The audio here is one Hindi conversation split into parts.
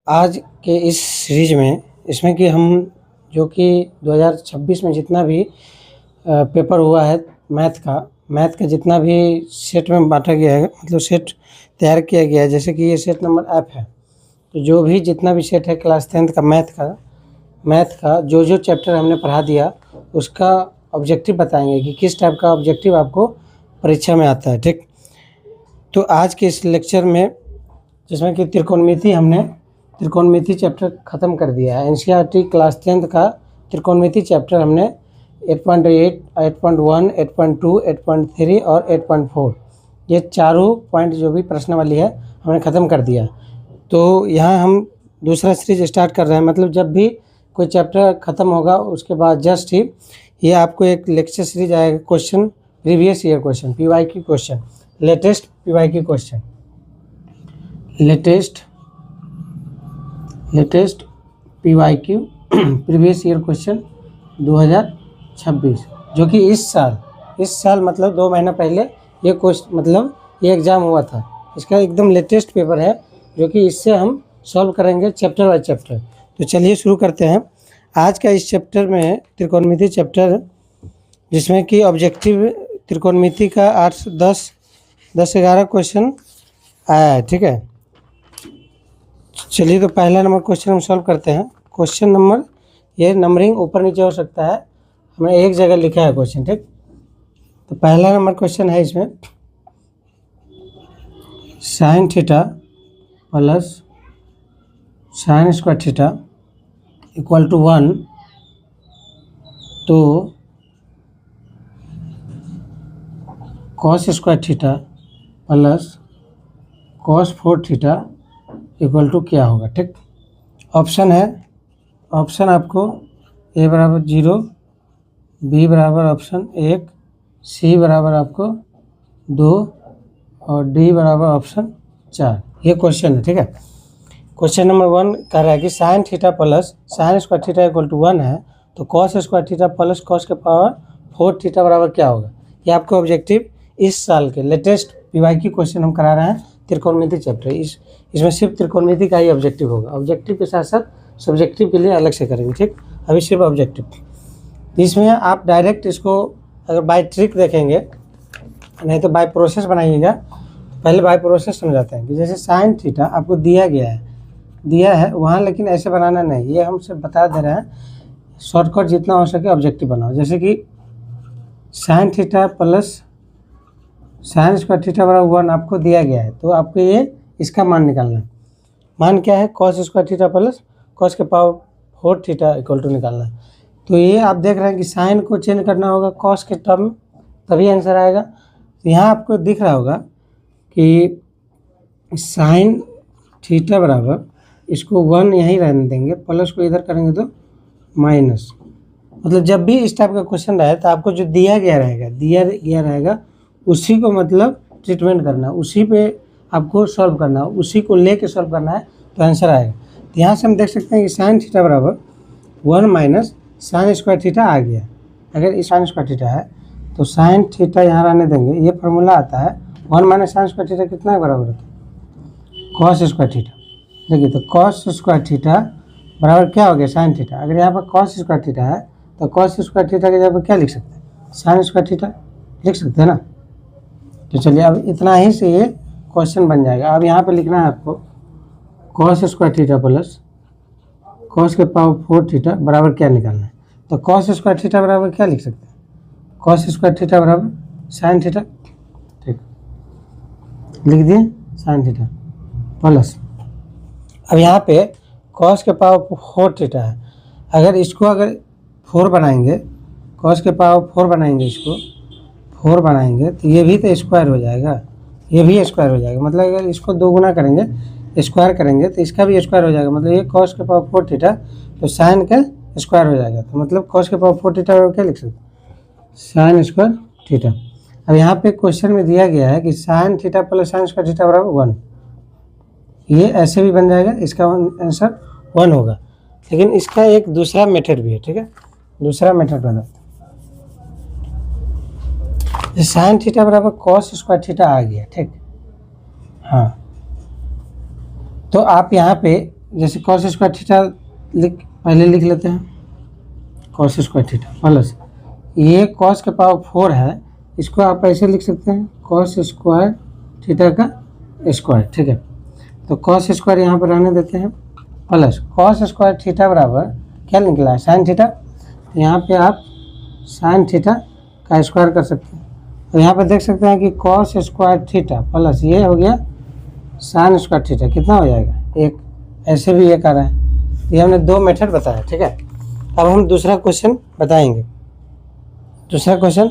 आज के इस सीरीज में इसमें कि हम जो कि 2026 में जितना भी पेपर हुआ है मैथ का जितना भी सेट में बांटा गया है, मतलब सेट तैयार किया गया है, जैसे कि ये सेट नंबर एफ है। तो जो भी जितना भी सेट है क्लास 10th का मैथ का जो चैप्टर हमने पढ़ा दिया उसका ऑब्जेक्टिव बताएंगे कि किस टाइप का ऑब्जेक्टिव आपको परीक्षा में आता है। ठीक, तो आज के इस लेक्चर में जिसमें कि त्रिकोणमिति चैप्टर ख़त्म कर दिया है। एनसीईआरटी क्लास 10th का त्रिकोणमिति चैप्टर हमने 8.8, 8.1, 8.2, 8.3 और 8.4 ये चारों पॉइंट जो भी प्रश्नावली है हमने ख़त्म कर दिया। तो यहाँ हम दूसरा सीरीज स्टार्ट कर रहे हैं, मतलब जब भी कोई चैप्टर ख़त्म होगा उसके बाद जस्ट ही ये आपको एक लेक्चर सीरीज आएगा, question previous year question, PYQ question, latest PYQ question, latest PYQ previous year question 2026, जो कि इस साल मतलब 2 महीना पहले ये क्वेश्चन मतलब ये एग्ज़ाम हुआ था। इसका एकदम लेटेस्ट पेपर है जो कि इससे हम सॉल्व करेंगे चैप्टर बाय चैप्टर। तो चलिए शुरू करते हैं। आज का इस चैप्टर में त्रिकोणमिति चैप्टर, जिसमें कि ऑब्जेक्टिव त्रिकोणमिति का 8 10 11 क्वेश्चन आया है। ठीक है, चलिए तो पहला नंबर क्वेश्चन हम सॉल्व करते हैं। क्वेश्चन नंबर, ये नंबरिंग ऊपर नीचे हो सकता है, हमने एक जगह लिखा है क्वेश्चन। ठीक, तो पहला नंबर क्वेश्चन है इसमें sine theta plus sine square theta equal to 1 तो cos square theta plus cos 4 theta equal to क्या होगा। ठीक, ऑप्शन है, ऑप्शन आपको ए बराबर 0, बी बराबर ऑप्शन 1, सी बराबर आपको 2 और डी बराबर ऑप्शन 4। ये क्वेश्चन है। ठीक है, क्वेश्चन नंबर 1 कह रहा है कि sine theta plus sine square theta equal to 1 है तो cos square theta plus cos के पावर 4 थीटा बराबर क्या होगा। ये आपको ऑब्जेक्टिव इस साल के लेटेस्ट पीवाईक्यू क्वेश्चन हम करा रहे हैं त्रिकोणमिति चैप्टर। इसमें सिर्फ त्रिकोणमिति का ही ऑब्जेक्टिव होगा। ऑब्जेक्टिव के साथ साथ सब्जेक्टिव के लिए अलग से करेंगे। ठीक, अभी सिर्फ ऑब्जेक्टिव। इसमें आप डायरेक्ट इसको अगर बाय ट्रिक देखेंगे, नहीं तो बाय प्रोसेस बनाइएगा। पहले बाय प्रोसेस समझाते हैं कि जैसे साइन थीटा आपको दिया है वहाँ, लेकिन ऐसे बनाना नहीं, ये हम सिर्फ बता दे रहे हैं शॉर्टकट जितना हो सके ऑब्जेक्टिव बनाओ। जैसे कि sine theta plus sine square theta बराबर 1 आपको दिया गया है, तो आपको ये इसका मान निकालना है। मान क्या है, cos square theta plus cos के पावर 4 थीटा इक्वल टू निकालना है। तो ये आप देख रहे हैं कि साइन को चेंज करना होगा कॉस के टर्म में, तभी आंसर आएगा। तो यहाँ आपको दिख रहा होगा कि साइन थीटा बराबर, इसको 1 यहीं रहने देंगे, प्लस को इधर करेंगे तो माइनस। मतलब जब भी इस टाइप का क्वेश्चन रहे तो आपको जो दिया गया रहेगा उसी को मतलब ट्रीटमेंट करना, उसी पे आपको सॉल्व करना, उसी को लेके सॉल्व करना है तो आंसर आएगा। तो यहाँ से हम देख सकते हैं कि साइन थीटा बराबर 1 माइनस साइन स्क्वायर थीटा आ गया। अगर ये साइन स्क्वायर थीटा है तो साइन थीटा यहाँ रहने देंगे। ये फार्मूला आता है 1 माइनस साइन स्क्वायर थीटा कितना है बराबर होता है कॉस स्क्वायर थीटा। देखिए, तो कॉस स्क्वायर थीटा बराबर क्या हो गया साइन थीटा। अगर यहाँ पर कॉस स्क्वायर थीटा है तो कॉस स्क्वायर थीटा के जगह पर क्या लिख सकते हैं, साइन स्क्वायर थीटा लिख सकते हैं ना। तो चलिए अब इतना ही से ये क्वेश्चन बन जाएगा। अब यहाँ पे लिखना है आपको cos square theta plus cos के पावर 4 थीटा बराबर क्या निकालना है। तो कॉस स्क्वायर थीटा बराबर क्या लिख सकते हैं, कॉस स्क्वायर थीटा बराबर साइन थीटा। ठीक, लिख दिए साइन थीटा प्लस, अब यहाँ पे कॉस के पावर 4 थीटा है। अगर 4 बनाएंगे, कॉस के पावर 4 बनाएंगे, इसको 4 बनाएंगे तो ये भी तो स्क्वायर हो जाएगा, ये भी स्क्वायर हो जाएगा। मतलब अगर इसको 2 गुना करेंगे, स्क्वायर करेंगे तो इसका भी स्क्वायर हो जाएगा। मतलब ये कॉस के पावर 4 थीटा तो साइन का स्क्वायर हो जाएगा। तो मतलब कॉस के पावर 4 थीटा क्या लिख सकते, साइन स्क्वायर थीटा। अब यहाँ पे क्वेश्चन में दिया गया है कि sine theta plus sine square theta बराबर 1, ये ऐसे भी बन जाएगा, इसका आंसर 1 होगा। लेकिन इसका एक दूसरा मेथड भी है। ठीक है, दूसरा मेथड बताते हैं। साइन थीटा बराबर कॉस स्क्वायर थीटा आ गया। ठीक, हाँ, तो आप यहाँ पे जैसे कॉस स्क्वायर थीटा पहले लिख लेते हैं, कॉस स्क्वायर थीटा प्लस ये कॉस के पावर 4 है, इसको आप ऐसे लिख सकते हैं कॉस स्क्वायर थीटा का स्क्वायर। ठीक है, तो कॉस स्क्वायर यहाँ पर रहने देते हैं प्लस कॉस स्क्वायर थीटा बराबर क्या निकला है, साइन थीटा। तो यहाँ पे आप साइन थीटा का स्क्वायर कर सकते हैं। तो यहाँ पे देख सकते हैं कि कॉस स्क्वायर थीटा प्लस ये हो गया साइन स्क्वायर थीटा, कितना हो जाएगा, एक। ऐसे भी एक आ रहा है। ये हमने 2 मेथड बताया। ठीक है, अब हम दूसरा क्वेश्चन बताएंगे। दूसरा क्वेश्चन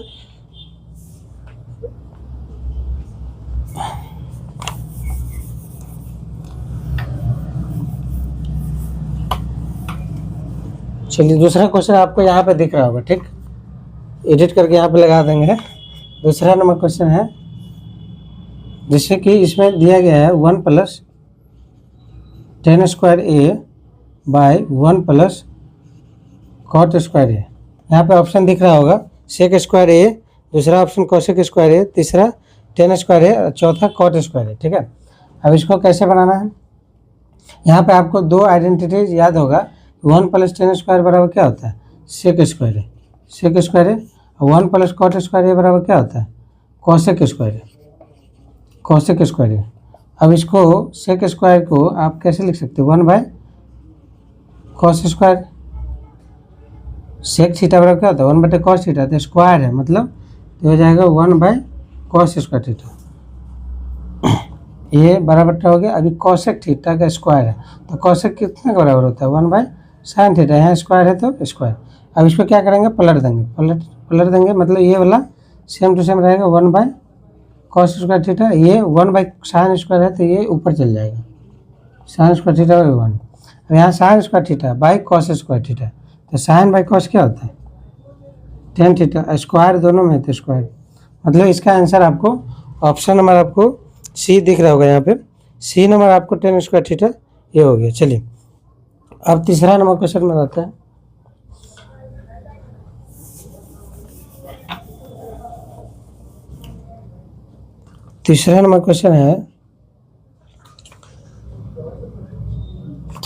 चलिए, दूसरा क्वेश्चन आपको यहाँ पे दिख रहा होगा। ठीक, एडिट करके यहाँ पे लगा देंगे। दूसरा नंबर क्वेश्चन है, जैसे कि इसमें दिया गया है 1 + tan square a by 1 + cot square a। यहाँ पे ऑप्शन दिख रहा होगा सेक स्क्वायर a, दूसरा ऑप्शन कोसेक स्क्वायर a, तीसरा tan स्क्वायर a और चौथा cot स्क्वायर a। ठीक है, अब इसको कैसे बनाना है, यहाँ पे आपको 2 आइडेंटिटीज याद होगा। 1 + tan स्क्वायर बराबर क्या होता है, sec square a, sec square a। 1 + cot square a बराबर क्या होता है, cosec square a, cosec square a। अब इसको सेक स्क्वायर को आप कैसे लिख सकते हो, 1 / cos स्क्वायर। सेक थीटा बराबर क्या होता है, 1 / cos थीटा, तो स्क्वायर है मतलब तो हो जाएगा 1 / cos स्क्वायर थीटा। ये बराबर हो गया। अभी कोसेक थीटा का स्क्वायर है, तो कोसेक कितने का बराबर होता है, 1 / sin थीटा। यहाँ स्क्वायर है तो स्क्वायर। अब इसको क्या करेंगे, पलट देंगे, पलट देंगे मतलब ये वाला सेम टू सेम रहेगा 1 / cos स्क्वायर थीटा। ये 1 / sin स्क्वायर है तो ये ऊपर चल जाएगा, sin स्क्वायर थीटा बाई 1। अब यहाँ sin square theta by cos square theta, तो sin बाई cos क्या होता है, tan थीटा। स्क्वायर दोनों में है तो स्क्वायर, मतलब इसका आंसर आपको ऑप्शन नंबर आपको सी दिख रहा होगा। यहाँ पे सी नंबर आपको tan स्क्वायर थीटा ये हो गया। चलिए, अब तीसरा नंबर क्वेश्चन में आता है। तीसरा नंबर क्वेश्चन है,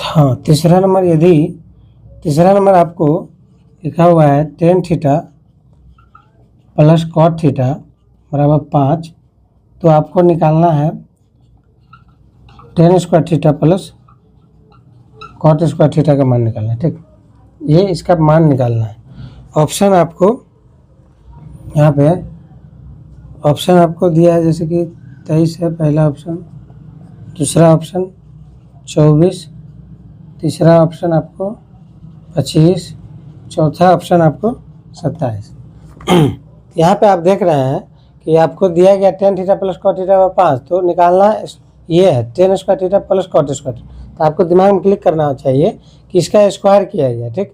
हाँ तीसरा नंबर, यदि तीसरा नंबर आपको लिखा हुआ है tan थीटा + cot थीटा बराबर 5, तो आपको निकालना है tan square theta + cot square theta का मान निकालना है। ठीक, ये इसका मान निकालना है। ऑप्शन आपको यहाँ पे ऑप्शन आपको दिया है, जैसे कि 23 है पहला ऑप्शन, दूसरा ऑप्शन 24, तीसरा ऑप्शन आपको 25, चौथा ऑप्शन आपको 27। यहाँ पे आप देख रहे हैं कि आपको दिया गया tan थीटा + cot थीटा 5, तो निकालना ये है tan square theta + cot square. तो आपको दिमाग में क्लिक करना चाहिए कि इसका स्क्वायर किया गया। ठीक,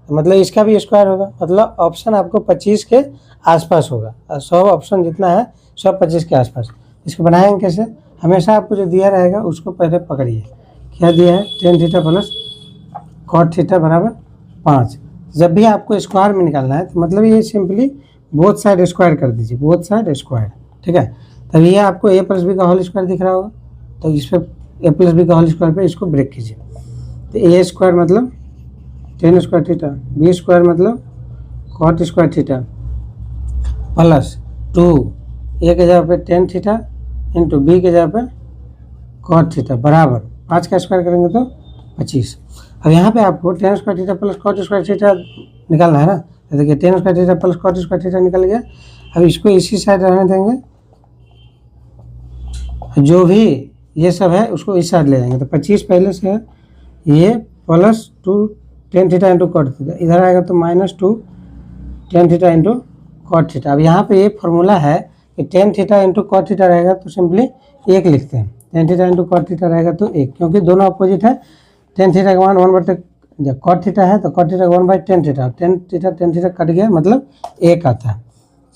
मतलब इसका भी स्क्वायर होगा, मतलब ऑप्शन आपको 25 के आसपास होगा। 100 ऑप्शन जितना है सब 25 के आसपास। इसको बनाएंगे कैसे, हमेशा आपको जो दिया रहेगा उसको पहले पकड़िए। क्या दिया है, tan थीटा + cot थीटा बराबर 5। जब भी आपको स्क्वायर में निकालना है तो मतलब ये सिंपली बोथ साइड स्क्वायर कर दीजिए, बोथ साइड स्क्वायर। ठीक है, तब ये आपको a + b का होल स्क्वायर दिख रहा होगा, तो इस पर a + b का होल स्क्वायर पे इसको ब्रेक कीजिए। तो a स्क्वायर मतलब tan square theta, b square मतलब cot square theta plus 2 a के जगह पे tan थीटा इंटू b के जगह पे cot थीटा बराबर 5 का स्क्वायर करेंगे तो 25। अब यहाँ पे आपको tan square theta + cot square theta निकालना है ना। तो देखिए tan square theta + cot square theta निकल गया। अब इसको इसी साइड रहने देंगे, जो भी ये सब है उसको इस साइड ले जाएंगे। तो 25 पहले से है, ये +2 tan theta into cot theta, इधर आएगा तो -2 tan theta into cot theta. अब यहाँ पे ये फॉर्मूला है कि tan theta into cot theta रहेगा तो सिंपली 1 लिखते हैं, tan theta into cot theta रहेगा तो 1, क्योंकि दोनों अपोजिट है। tan थीटा का मान 1/, जब cot थीटा है तो cot theta 1/tan theta, tan theta cut गया मतलब 1 आता है।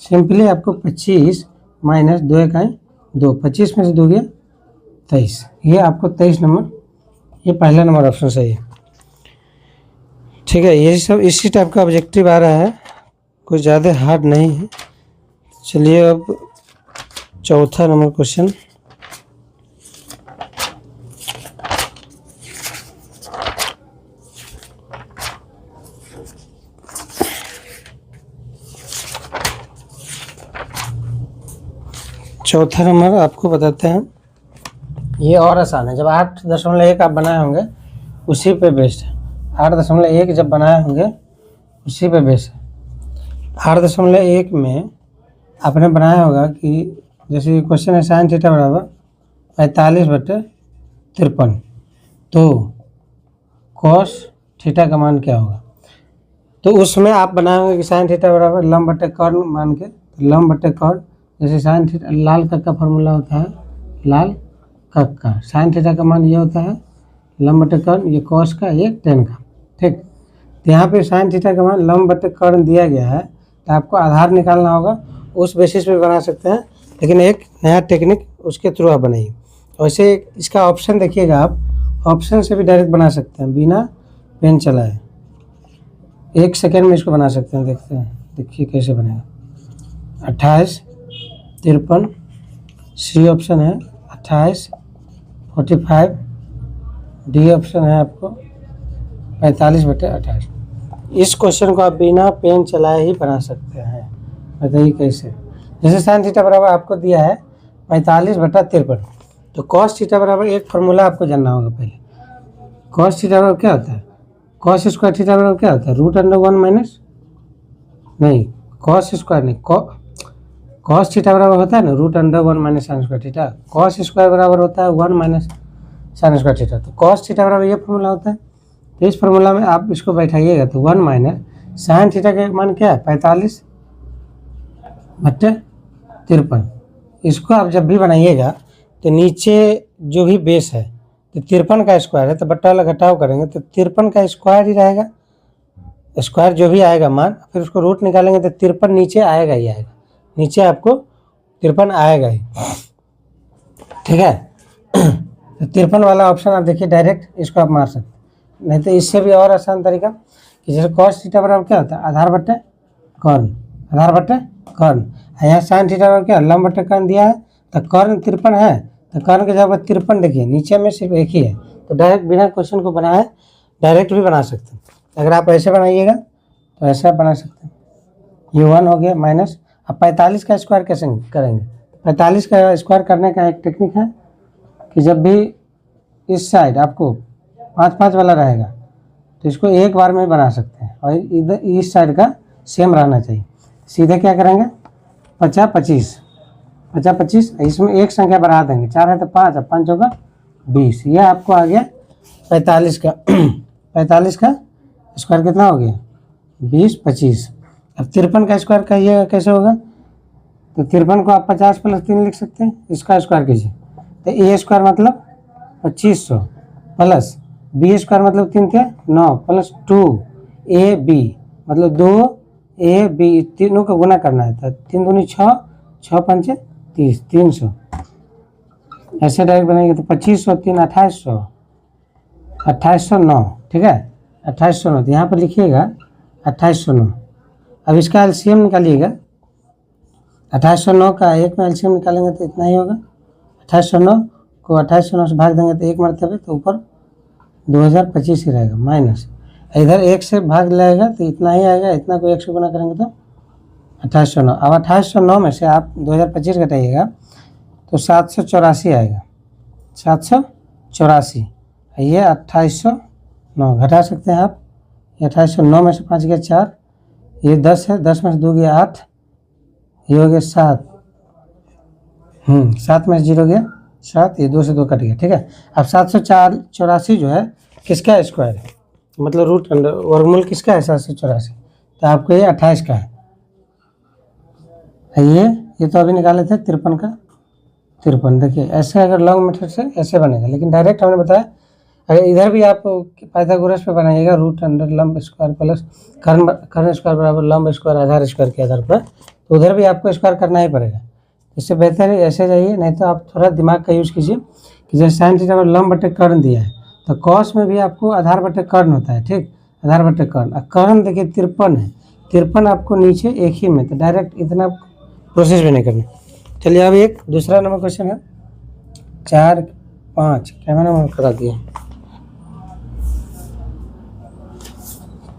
सिंपली आपको 25 - 2 × 2, 25 में से 2 गया 23। ये आपको 23 नंबर, ये पहला नंबर ऑप्शन सही है। ठीक है, ये सब इसी टाइप का ऑब्जेक्टिव आ रहा है, कुछ ज़्यादा हार्ड नहीं है। चलिए अब चौथा नंबर क्वेश्चन। चौथा नंबर आपको बताते हैं, ये और आसान है। जब 8.1 आप बनाए होंगे उसी पे बेस्ड है। 8.1 जब बनाए होंगे उसी पे बेस्ड है। 8.1 में आपने बनाया होगा कि जैसे क्वेश्चन है साइन थीटा बराबर 45/53, तो कॉस थीटा का मान क्या होगा। तो उसमें आप बनाएंगे कि साइन थीटा बराबर लंब बटे कर्ण मान के, तो लंब बटे कर्ण, जैसे साइन थीटा लाल कक का फॉर्मूला होता है, लाल कक का साइन थीटा का मान ये होता है लंब बटे कर्ण, ये कॉस का, ये टेन का, ठीक। तो यहाँ पे साइन थीटा का मान लंब बटे कर्ण दिया गया है, तो आपको आधार निकालना होगा। उस बेसिस पे बना सकते हैं, लेकिन एक नया टेक्निक उसके थ्रू आप बनाइए। वैसे इसका ऑप्शन देखिएगा, आप ऑप्शन से भी डायरेक्ट बना सकते हैं बिना पेन चलाए। 1 सेकेंड में इसको बना सकते हैं। देखते हैं, देखिए कैसे बनेगा। 28, 53, सी ऑप्शन है 28, 45, डी ऑप्शन है आपको 45/28। इस क्वेश्चन को आप बिना पेन चलाए ही बना सकते हैं। बताइए कैसे। जैसे साइन थीटा बराबर आपको दिया है 45/53, तो कॉस थीटा बराबर एक फार्मूला आपको जानना होगा पहले। कॉस थीटा बराबर क्या होता है, कॉस स्क्वायर थीटा बराबर क्या होता है, √1 माइनस, नहीं कॉस स्क्वायर नहीं, कॉस थीटा बराबर होता है ना √1 minus sine square theta. Cos square बराबर होता है 1 माइनस साइन स्क्वायर थीटा। तो कॉस थीटा बराबर ये फार्मूला होता है। तो इस फार्मूला में आप इसको बैठाइएगा तो 1 माइनस साइन थीटा का मान क्या है 45/53। इसको आप जब भी बनाइएगा तो नीचे जो भी बेस है, तो 53 का स्क्वायर है, तो बट्टा वाला घटाव करेंगे तो 53 का स्क्वायर ही रहेगा। स्क्वायर जो भी आएगा मान, फिर उसको रूट निकालेंगे तो 53 नीचे आएगा ही आएगा, नीचे आपको 53 आएगा ही, ठीक है। तो 53 वाला ऑप्शन आप देखिए, डायरेक्ट इसको आप मार सकते हैं। नहीं तो इससे भी और आसान तरीका कि जैसे कॉस थीटा बराबर क्या होता है, आधार बट्टे कर्ण, आधार बट्टे कर्ण। यहाँ साइन थीटा बराबर क्या, लंब बट्टे कर्ण दिया है, तो कर्ण 53 है, तो कर्ण की जगह 53 देखिए, नीचे में सिर्फ एक ही है, तो डायरेक्ट बिना क्वेश्चन को बनाए डायरेक्ट भी बना सकते हैं। अगर आप ऐसे बनाइएगा तो ऐसे आप बना सकते हैं। ये 1 हो गया माइनस। अब 45 का स्क्वायर कैसे करेंगे, 45 का स्क्वायर करने का एक टेक्निक है कि जब भी इस साइड आपको 5-5 वाला रहेगा तो इसको एक बार में बना सकते हैं, और इधर इस साइड का सेम रहना चाहिए। सीधे क्या करेंगे, 50-25, 50-25, इसमें एक संख्या बढ़ा देंगे, 4 है तो 5, अब 5 होगा 20, यह आपको आ गया 45 का 45 का स्क्वायर कितना हो गया 20, 25। अब 53 का स्क्वायर कहिएगा कैसे होगा, तो 53 को आप 50 + 3 लिख सकते हैं, इसका स्क्वायर कीजिए तो ए स्क्वायर मतलब 2500 प्लस बी स्क्वायर मतलब 3 × 9 प्लस 2ab मतलब 2ab, तीनों का गुना करना है, तो 3 दूनी 6, 6 पंचे 30, 300। ऐसे डायरेक्ट बनाएंगे तो 2500 3 2800, 2809, ठीक है 2809। तो यहाँ पर लिखिएगा 2809। अब इसका एलसीएम निकालिएगा, 2809 का एक में एलसीएम निकालेंगे तो इतना ही होगा। 2809 को 2809 से भाग देंगे तो एक मरतबे, तो ऊपर 2025 ही रहेगा, माइनस इधर 1 से भाग लगेगा तो इतना ही आएगा, इतना को 1 से गुना करेंगे तो 2809। अब 2809 में से आप 2025 घटाइएगा तो 784 आएगा, 784। ये 2809 घटा सकते हैं आप, ये 2809 में से 5 गया 4, ये 10 है, 10 में से 2 गया 8, ये हो गया 7, 7 में से 0 गया 7, ये 2 से 2 कट गया, ठीक है। अब 784 जो है किसका स्क्वायर है, मतलब वर्गमूल किसका है 784, तो आपको ये 28 का है। ये तो अभी निकाले थे 53 का 53। देखिए ऐसे अगर लॉन्ग मेथड से ऐसे बनेगा, लेकिन डायरेक्ट हमने बताया अगर इधर भी आप पाइथागोरस पे बनाइएगा √अंडर लंब स्क्वायर प्लस कर्ण स्क्वायर बराबर लंब स्क्वायर आधार स्क्वायर के आधार पर, तो उधर भी आपको स्क्वायर करना ही पड़ेगा। इससे बेहतर है ऐसे जाइए, नहीं तो आप थोड़ा दिमाग का यूज़ कीजिए कि जैसे साइन थीटा पर लंब बटे कर्ण दिया है, तो कॉस में भी आपको आधार बटे कर्ण होता है, ठीक, आधार बटे कर्ण। कर्ण देखिए 53 है, 53 आपको नीचे एक ही में, तो डायरेक्ट इतना प्रोसेस भी नहीं करना। चलिए अब एक दूसरा नंबर क्वेश्चन है 4, 5 कैमरा नंबर करा दिया,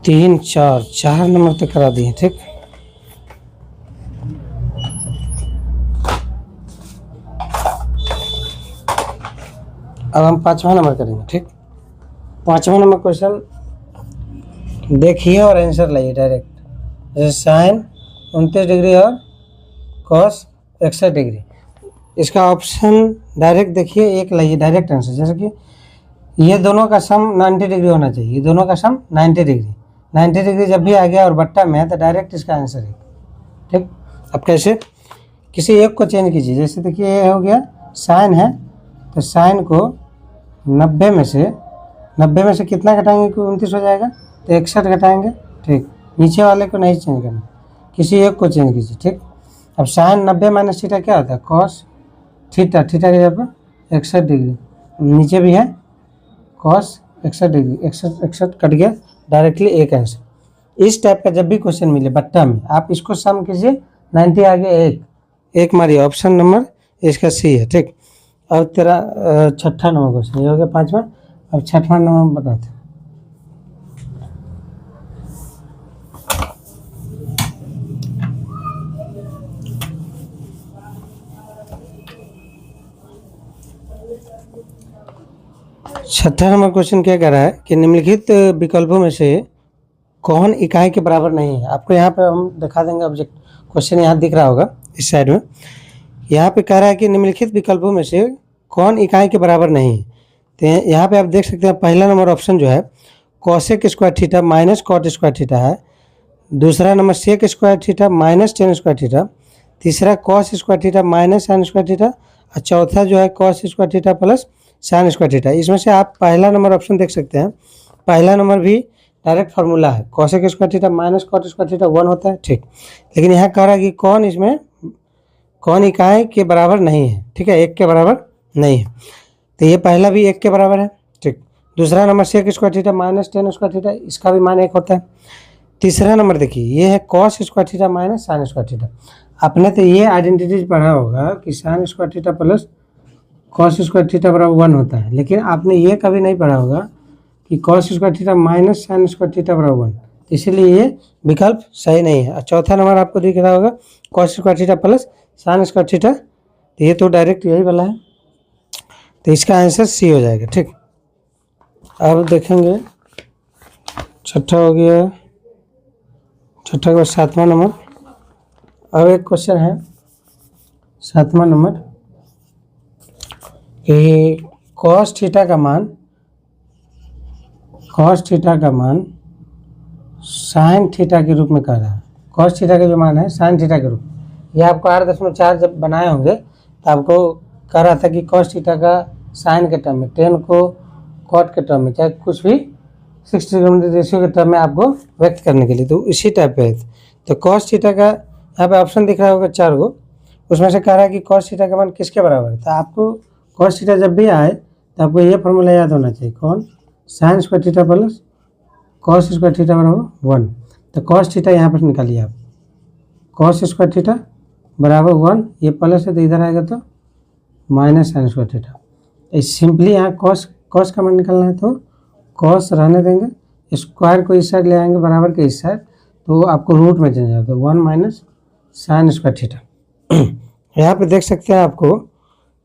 3, 4 नंबर तक करा दिए, ठीक। अब हम 5वां नंबर करेंगे। ठीक, 5वां नंबर क्वेश्चन देखिए और आंसर लाइए डायरेक्ट। जैसे साइन 29 डिग्री और कॉस 61 डिग्री, इसका ऑप्शन डायरेक्ट देखिए, एक लाइए डायरेक्ट आंसर। जैसे कि ये दोनों का सम 90 डिग्री होना चाहिए, ये दोनों का सम 90 डिग्री। 90 डिग्री जब भी आ गया और बट्टा में है तो डायरेक्ट इसका आंसर है। ठीक, अब कैसे, किसी एक को चेंज कीजिए। जैसे देखिए ये हो गया साइन है, तो साइन को 90 में से कितना घटाएंगे कि 29 हो जाएगा, तो 61 घटाएंगे। ठीक, नीचे वाले को नहीं चेंज करना, किसी एक को चेंज कीजिए। ठीक, अब साइन 90 माइनस थीटा क्या होता है, कॉस थीटा, थीटा की जगह पर 61 डिग्री, नीचे भी है कॉस 61 डिग्री, 61 कट गया, डायरेक्टली एक आंसर। इस टाइप का जब भी क्वेश्चन मिले बट्टा में, आप इसको सम कीजिए, 90 आगे एक मारिए, ऑप्शन नंबर इसका सी है। ठीक, अब तेरा 6ठा नंबर क्वेश्चन, ये हो गया 5वां। अब 6ठवां नंबर बताते हैं। छठा नंबर क्वेश्चन क्या कह रहा है कि निम्नलिखित विकल्पों में से कौन इकाई के बराबर नहीं है। आपको यहाँ पे हम दिखा देंगे ऑब्जेक्ट, क्वेश्चन यहाँ दिख रहा होगा इस साइड में। यहाँ पे कह रहा है कि निम्नलिखित विकल्पों में से कौन इकाई के बराबर नहीं है। तो यहाँ पे आप देख सकते हैं पहला नंबर ऑप्शन जो है cosec square theta minus cot square theta है। दूसरा number sec square theta minus tan square theta. तीसरा cos square theta minus sine square theta. और चौथा जो है cos square theta plus sine square theta. इसमें से आप पहला नंबर ऑप्शन देख सकते हैं, पहला नंबर भी डायरेक्ट फार्मूला है, cosec square theta minus cot square theta 1 होता है। ठीक, लेकिन यहाँ कह रहा है कि कौन इसमें कौन इकाई के बराबर नहीं है। ठीक है, एक के बराबर नहीं है, तो ये पहला भी एक के बराबर है। ठीक, दूसरा number sec square theta minus tan square theta, इसका भी मान 1 होता है। तीसरा नंबर देखिए, ये है cos square theta minus sine square theta. आपने तो ये आइडेंटिटीज पढ़ा होगा कि sign square theta plus cos square theta बराबर 1 होता है, लेकिन आपने ये कभी नहीं पढ़ा होगा कि cos square theta minus sine square theta बराबर 1, इसीलिए ये विकल्प सही नहीं है। और चौथा नंबर आपको दिख रहा होगा cos square theta plus sine square theta, तो ये तो डायरेक्ट यही वाला है, तो इसका आंसर सी हो जाएगा। ठीक, अब देखेंगे छठा हो गया, छठा के बाद 7वां नंबर। अब एक क्वेश्चन है 7वां नंबर कि कॉस थीटा का मान साइन थीटा के रूप में कह रहा है। कॉस थीटा का जो मान है साइन थीटा के रूप में, ये आपको 8.4 जब बनाए होंगे तो आपको कह रहा था कि कॉस थीटा का साइन के टर्म में, टेन को कॉट के टर्म में, चाहे कुछ भी 60 रेशियो के टर्म में आपको व्यक्त करने के लिए, तो इसी टाइप पे है। तो कॉस थीटा का यहाँ पे ऑप्शन दिख रहा होगा 4 गो, उसमें से कह रहा है कि कॉस थीटा का मान किसके बराबर है। तो आपको कॉस थीटा जब भी आए तो आपको ये फॉर्मूला याद होना चाहिए, कौन, sign square theta plus cos square theta बराबर 1। तो कॉस थीटा यहाँ पर निकालिए आप, कॉस स्क्वायर थीटा बराबर 1, ये प्लस है तो इधर आएगा तो minus sine square theta. Simply यहाँ कॉस का मान निकालना है, तो कॉस रहने देंगे, स्क्वायर को इस साइड ले आएंगे बराबर के इस साइड, तो आपको रूट में चेंज आता है 1 माइनस साइन स्क्वायर थीटा। यहाँ पे देख सकते हैं आपको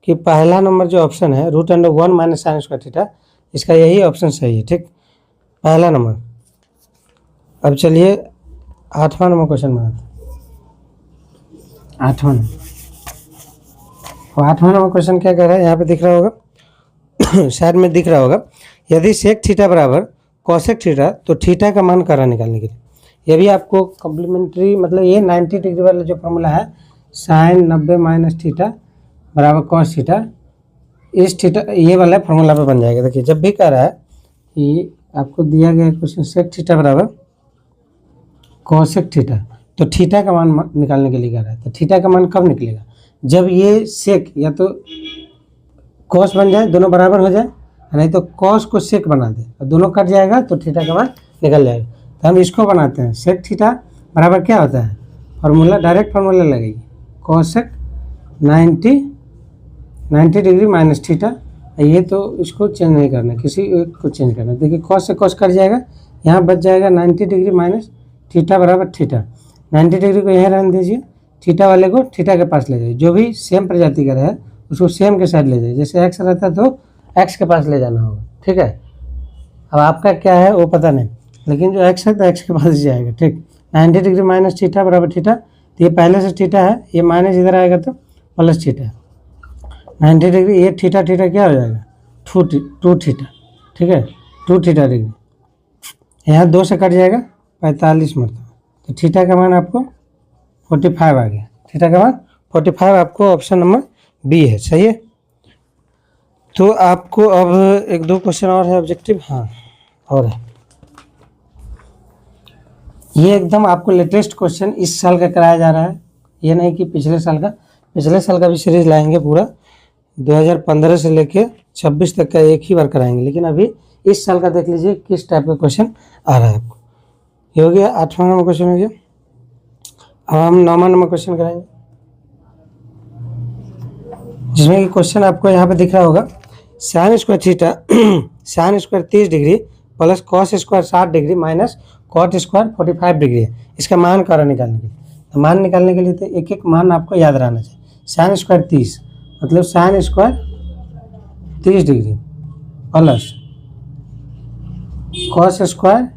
कि पहला नंबर जो ऑप्शन है √1 माइनस साइन स्क्वायर थीटा, इसका यही ऑप्शन सही है। ठीक, पहला नंबर। अब चलिए 8वां नंबर क्वेश्चन में आते हैं। 8वां नंबर क्वेश्चन क्या कह रहा है, यहाँ पे दिख रहा होगा साइड में दिख रहा होगा, यदि सेक थीटा बराबर कॉसेक थीटा तो थीटा का मान करा निकालने के लिए। ये भी आपको कॉम्प्लीमेंट्री, मतलब ये 90 डिग्री वाला जो फॉर्मूला है, साइन 90 माइनस थीटा बराबर कॉस थीटा, इस थीटा ये वाला फॉर्मूला पे बन जाएगा। देखिए जब भी कह रहा है कि आपको दिया गया क्वेश्चन सेक थीटा बराबर कॉसेक थीटा, तो थीटा का मान निकालने के लिए कह रहा है। तो थीटा का मान कब निकलेगा, जब ये सेक या तो कॉस बन जाए, दोनों बराबर हो जाए, नहीं तो कॉस को सेक बना दे, दोनों कट जाएगा तो थीटा का मान निकल जाएगा। तो हम इसको बनाते हैं, सेक थीटा बराबर क्या होता है, फार्मूला डायरेक्ट फार्मूला लगेगी, कॉसेक 90 डिग्री माइनस थीटा। ये तो इसको चेंज नहीं करना, किसी एक को चेंज करना। देखिए कॉस से कॉस कट जाएगा, यहाँ बच जाएगा 90 डिग्री माइनस थीटा बराबर थीटा। 90 डिग्री को यहीं रहने दीजिए, थीटा वाले को थीटा के पास ले जाइए, जो भी सेम प्रजाति का रहे उसको सेम के साइड ले जाइए। जैसे एक्स रहता है तो एक्स के पास ले जाना होगा, ठीक है। अब आपका क्या है वो पता नहीं, लेकिन जो एक्स है तो एक्स के पास ही जाएगा, ठीक। 90 डिग्री माइनस थीटा बराबर थीटा, तो ये पहले से थीटा है, ये माइनस इधर आएगा तो प्लस थीटा। 90 डिग्री ये थीटा थीटा क्या हो जाएगा, टू थीटा, ठीक है, 2 थीटा डिग्री। यहाँ 2 से कट जाएगा 45 मरतबा, तो थीटा का मान आपको 45 आ गया। थीटा का मान 45 आपको ऑप्शन नंबर बी है, सही है। तो आपको अब 1-2 क्वेश्चन और है ऑब्जेक्टिव, हाँ और है। ये एकदम आपको लेटेस्ट क्वेश्चन इस साल का कराया जा रहा है, ये नहीं कि पिछले साल का। पिछले साल का भी सीरीज लाएंगे पूरा, 2015 से लेके 26 तक का एक ही बार कराएंगे, लेकिन अभी इस साल का देख लीजिए किस टाइप का क्वेश्चन आ रहा है आपको। ये हो गया 8वां नंबर क्वेश्चन हो गया। अब हम 9वां नंबर क्वेश्चन कराएंगे, जिसमें कि क्वेश्चन आपको यहाँ पे दिख रहा होगा, sine square theta sine square 30 degree plus cos square 60 degree minus cot square 45 degree है। इसका मान कारण निकालने के लिए, तो मान निकालने के लिए तो एक एक मान आपको याद रहना चाहिए। साइन स्क्वायर 30 मतलब sine square 30 degree plus cos square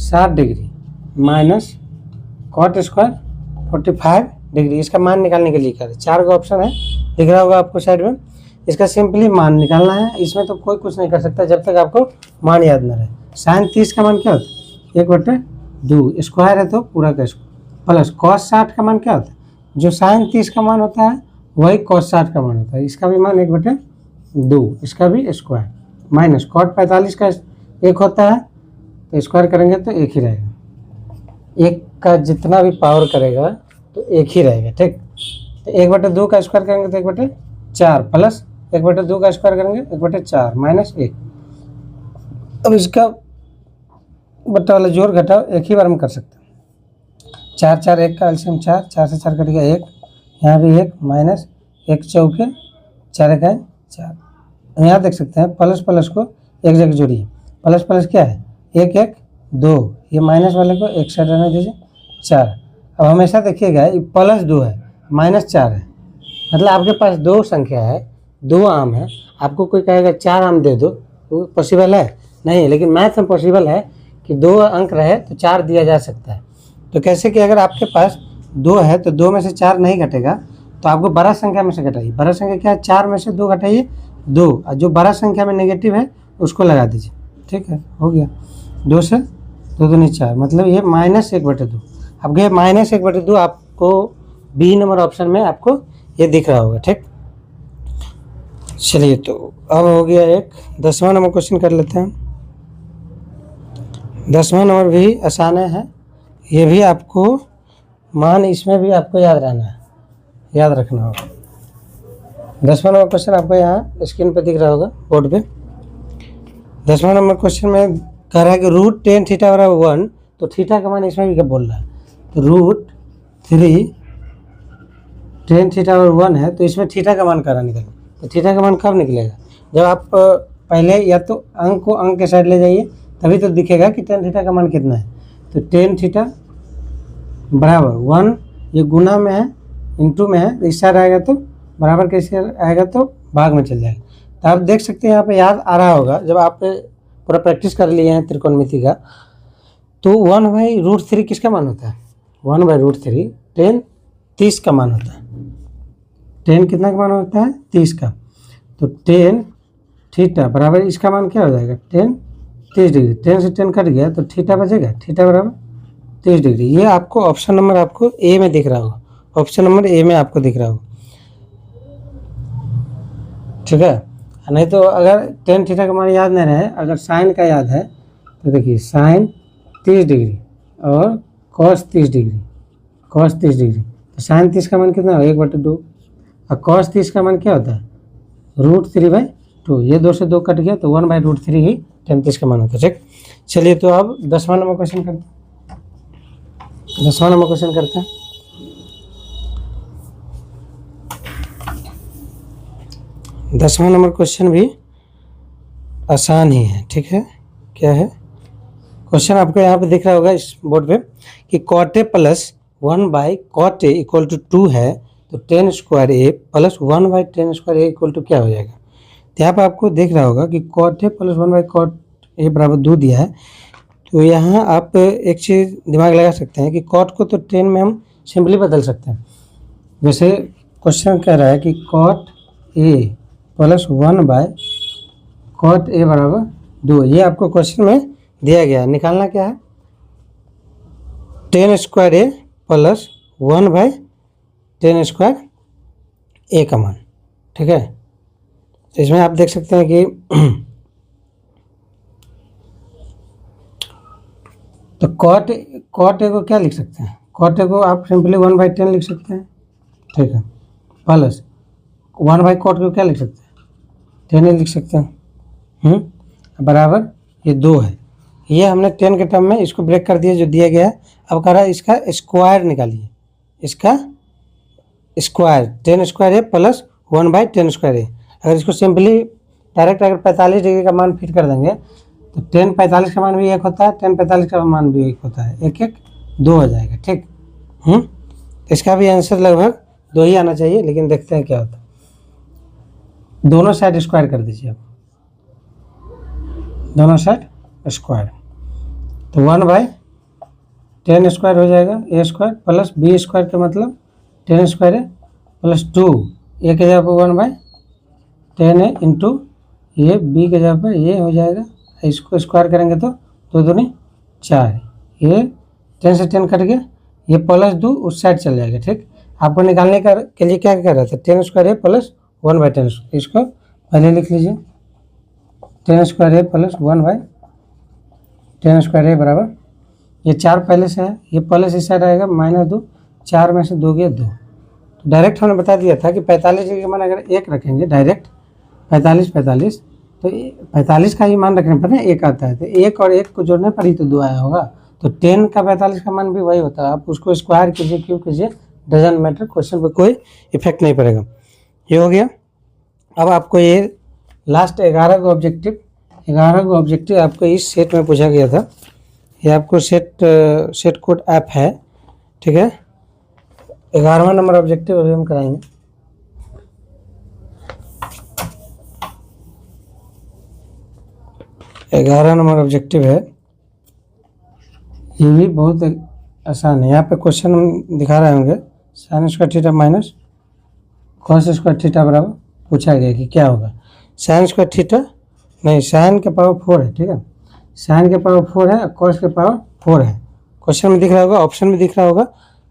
60 degree minus cot square 45 degree. इसका मान निकालने के लिए कर 4 का ऑप्शन है, दिख रहा होगा आपको साइड में। इसका सिंपली मान निकालना है, इसमें तो कोई कुछ नहीं कर सकता जब तक आपको मान याद न रहे। साइन 30 का मान क्या होता है, 1/2, स्क्वायर है तो पूरा का स्क्वायर, प्लस कॉस 60 का मान क्या होता है, जो साइन 30 का मान होता है वही कॉस 60 का मान होता है। इसका भी मान 1/2, इसका भी स्क्वायर, माइनस कॉट 45 का 1 होता है, तो स्क्वायर करेंगे तो 1 ही रहेगा। 1 का जितना भी पावर करेगा तो 1 ही रहेगा, ठीक। तो 1/2 का स्क्वायर करेंगे तो 1/4 प्लस 1/2 का स्क्वायर करेंगे 1/4 माइनस 1। अब इसका बट्टा वाला जोड़ घटाव एक ही बार में कर सकते हैं। 4 4 1 का एलसीएम 4, 4 से 4 कट गया 1, यहाँ भी 1 माइनस 1 चौके 4 1 4। यहाँ देख सकते हैं प्लस प्लस को एक जगह जोड़िए, प्लस प्लस क्या है 1 1 2, ये माइनस वाले को एक साइड रहने दीजिए 4। अब हमेशा देखिएगा ये प्लस 2 है माइनस 4 है, मतलब आपके पास 2 संख्या है, 2 आम है, आपको कोई कहेगा 4 आम दे दो, वो पॉसिबल है नहीं, लेकिन मैथ में पॉसिबल है कि 2 अंक रहे तो 4 दिया जा सकता है। तो कैसे कि अगर आपके पास 2 है तो 2 में से 4 नहीं घटेगा, तो आपको बड़ा संख्या में से घटाइए। बड़ा संख्या क्या है, 4 में से 2 घटाइए 2, और जो बड़ा संख्या में नेगेटिव है उसको लगा दीजिए, ठीक है, हो गया। 2 से 2 दूनी 4, मतलब ये -1/2। अब ये -1/2 आपको बी नंबर ऑप्शन में आपको ये दिख रहा होगा, ठीक। चलिए तो अब हो गया एक 10वां नंबर क्वेश्चन कर लेते हैं। 10वां नंबर भी आसान है, ये भी आपको मान इसमें भी आपको याद रहना है, याद रखना होगा। 10वां नंबर क्वेश्चन आपको यहाँ स्क्रीन पर दिख रहा होगा बोर्ड पे। 10वां नंबर क्वेश्चन में कह रहा है कि √10 थीटा बराबर 1, तो थीटा का मान इसमें भी क्या बोल रहा है, तो √3 10 थीटा बराबर 1 है, तो इसमें थीटा का मान कहाँ निकलेगा, तो थीटा का मान कब निकलेगा, जब आप पहले या तो अंक को अंक के साइड ले जाइए, तभी तो दिखेगा कि 10 थीटा का मान कितना है। तो 10 थीटा बराबर 1, ये गुना में है इंटू में है, इस साइड आएगा तो बराबर कैसे आएगा तो भाग में चल जाएगा। तो आप देख सकते हैं यहाँ पे याद आ रहा होगा, जब आप पूरा प्रैक्टिस कर लिए हैं त्रिकोणमिति का, तो 1/√3 किसका मान होता है, 1/√3 10 30 का मान होता है। 10 कितना का मान होता है, 30 का। तो 10 थीटा बराबर इसका मान क्या हो जाएगा, 10 30 डिग्री, 10 से 10 कट गया तो थीटा बचेगा, थीटा बराबर 30 डिग्री। ये आपको ऑप्शन नंबर आपको ए में दिख रहा होगा, ऑप्शन नंबर ए में आपको दिख रहा होगा, ठीक है। नहीं तो अगर 10 थीटा का मान याद नहीं रहे, अगर साइन का याद है तो देखिए साइन 30 डिग्री और कॉस 30 डिग्री, कॉस 30 डिग्री, तो साइन 30 का मान कितना है 1/2, और कॉस 30 का मान क्या होता है √3/2, ये 2 से 2 कट गया तो 1/√3 ही tan 30 का मान होता है, ठीक। चलिए तो अब 10वां नंबर क्वेश्चन करते हैं। 10वां नंबर क्वेश्चन करते हैं। 10वां नंबर क्वेश्चन भी आसान ही है, ठीक है। क्या है क्वेश्चन, आपको यहाँ पे दिख रहा होगा इस बोर्ड पे कि cot a + 1/cot a = 2 है, तो tan² a + 1/tan² a = क्या हो जाएगा। तो यहाँ पर आपको देख रहा होगा कि cot A plus 1/cot a बराबर 2 दिया है। तो यहाँ आप एक चीज़ दिमाग लगा सकते हैं कि कॉट को तो tan में हम सिंपली बदल सकते हैं। जैसे क्वेश्चन कह रहा है कि cot a plus 1/cot a बराबर 2, ये आपको क्वेश्चन में दिया गया है। निकालना क्या है, tan square a plus 1/tan square a का मान, ठीक है। तो इसमें आप देख सकते हैं कि तो cot a को क्या लिख सकते हैं, cot a को आप सिंपली 1/10 लिख सकते हैं, ठीक है, प्लस 1/cot को क्या लिख सकते हैं, 10 ही लिख सकते हैं, बराबर ये 2 है। ये हमने 10 के टर्म में इसको ब्रेक कर दिया जो दिया गया है। अब कह रहा है इसका स्क्वायर निकालिए, इसका square tan square a plus 1/tan square a। अगर इसको सिंपली डायरेक्ट अगर 45 डिग्री का मान फिट कर देंगे तो tan 45 का मान भी 1 होता है, tan 45 का मान भी 1 होता है, 1 1 2 हो जाएगा, ठीक। इसका भी आंसर लगभग 2 ही आना चाहिए, लेकिन देखते हैं क्या होता है। दोनों साइड स्क्वायर कर दीजिए आप, दोनों साइड स्क्वायर, तो 1/tan स्क्वायर हो जाएगा a square plus b square का मतलब tan square a plus 2 a के जगह पर 1/tan a इंटू ये b के जगह पर ये हो जाएगा। इसको स्क्वायर करेंगे तो 2 दूनी 4, ये 10 से 10 कट गया, ये प्लस 2 उस साइड चल जाएगा, ठीक। आपको निकालने के लिए क्या कर रहा था, tan square a plus 1/tan, इसको पहले लिख लीजिए, tan square a plus 1/tan square a बराबर, ये 4 पहले से है, ये प्लस इस साइड आएगा -2, 4 में से 2 गया 2। तो डायरेक्ट हमने बता दिया था कि 45 डिग्री का मान अगर 1 रखेंगे डायरेक्ट 45 तो 45 का ही मान रखने पर ना 1 आता है, तो 1 और 1 को जोड़ने पर ही तो 2 आया होगा। तो 10 का 45 का मान भी वही होता है, आप उसको स्क्वायर कीजिए, क्यों कीजिए, डजंट मैटर, क्वेश्चन पर कोई इफेक्ट नहीं पड़ेगा। ये हो गया। अब आपको ये लास्ट 11 को ऑब्जेक्टिव आपको इस सेट में पूछा गया था। ये आपको सेट कोड ऐप है, ठीक है। 11वां नंबर ऑब्जेक्टिव अभी हम कराएंगे। ग्यारह नंबर ऑब्जेक्टिव है, ये भी बहुत आसान है। यहाँ पे क्वेश्चन हम दिखा रहे होंगे, sign square theta minus cos square theta बराबर पूछा गया कि क्या होगा। साइन स्क्वायर थीटा नहीं, साइन के पावर 4 है, ठीक है, साइन के पावर 4 है, कॉस के पावर 4 है। क्वेश्चन में दिख रहा होगा, ऑप्शन में दिख रहा होगा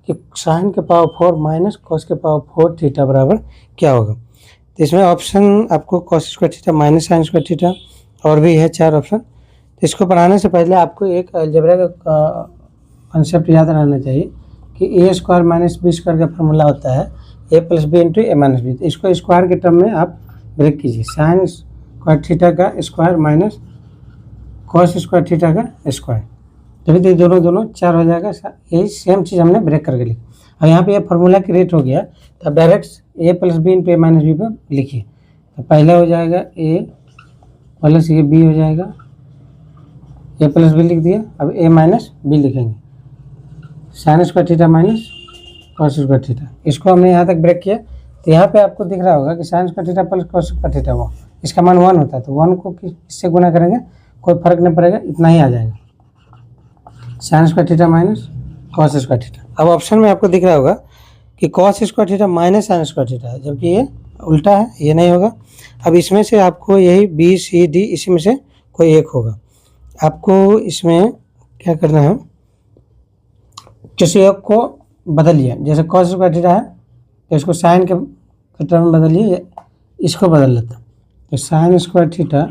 कि साइन के पावर 4 माइनस कॉस के पावर 4 थीटा बराबर क्या होगा। तो इसमें ऑप्शन आपको cos square theta minus sine square theta और भी है 4 ऑप्शन। तो इसको बनाने से पहले आपको एक अलजेब्रा का कॉन्सेप्ट याद रहना चाहिए कि ए स्क्वायर माइनस बी स्क्वायर का फॉर्मूला होता है ए प्लस बी इंटू ए माइनस बी। तो इसको स्क्वायर के टर्म में आप ब्रेक कीजिए, साइन स्क्वायर थीटा का square minus cos square theta का स्क्वायर, तभी तो दोनों 4 हो जाएगा। यही सेम चीज़ हमने ब्रेक करके लिखी। और यहाँ पे ये फार्मूला क्रिएट हो गया, तो डायरेक्ट ए प्लस बी इंटू ए माइनस बी पर लिखिए। तो पहला हो जाएगा ए प्लस ये बी हो जाएगा, ए प्लस बी लिख दिया। अब ए माइनस बी लिखेंगे, sign square theta minus cos square theta. इसको हमने यहाँ तक ब्रेक किया। तो यहाँ पे आपको दिख रहा होगा कि sign square theta plus cos square theta हुआ, इसका मान 1 होता है, तो 1 को किससे गुना करेंगे, कोई फर्क नहीं पड़ेगा, इतना ही आ जाएगा, sign square theta minus cos square theta. अब ऑप्शन में आपको दिख रहा होगा कि cos square theta minus sine square theta है, जबकि ये उल्टा है, ये नहीं होगा। अब इसमें से आपको यही बी सी डी इसी में से कोई एक होगा। आपको इसमें क्या करना है, किसी एक को बदलिए। जैसे कॉस स्क्वायर थीटा है तो इसको साइन के टर्म में बदलिए, इसको बदल लेता। तो sign square theta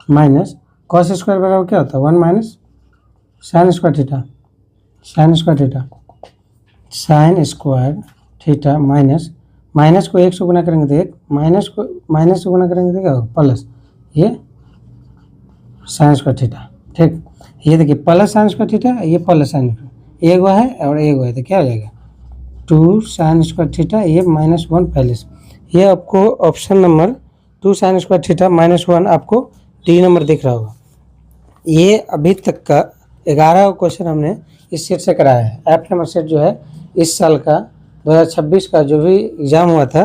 minus cos square बराबर क्या होता है, 1 minus sine square theta, sine square theta, sine square theta minus को 1 से गुना करेंगे तो 1, माइनस से गुना करेंगे तो क्या होगा, प्लस ये साइन स्क्वायर थीटा, ठीक। ये देखिए प्लस साइन स्क्वायर थीटा, ये प्लस साइन, एक वो है और एक वो है, तो क्या हो जाएगा 2 साइन स्क्वायर थीटा, ये -1 पहले से। ये आपको option number 2 sign square theta -1 आपको डी नंबर दिख रहा होगा। ये अभी तक का 11 क्वेश्चन हमने इस सेट से कराया है। ऐप नंबर सेट जो है इस साल का 2026 का जो भी एग्ज़ाम हुआ था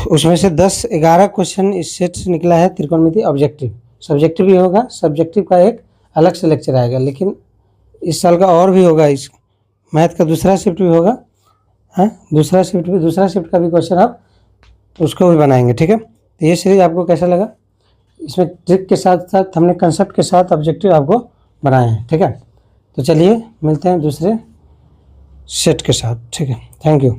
उसमें से 10-11 क्वेश्चन इस सेट से निकला है त्रिकोणमिति ऑब्जेक्टिव। सब्जेक्टिव भी होगा, सब्जेक्टिव का एक अलग से लेक्चर आएगा, लेकिन इस साल का और भी होगा। इस मैथ का दूसरा शिफ्ट भी होगा, हाँ दूसरा शिफ्ट का भी क्वेश्चन आप उसको भी बनाएंगे, ठीक है। तो ये सीरीज आपको कैसा लगा? इसमें ट्रिक के साथ साथ हमने कंसेप्ट के साथ ऑब्जेक्टिव आपको बनाए हैं, ठीक है। तो चलिए मिलते हैं दूसरे सेट के साथ, ठीक है। Thank you.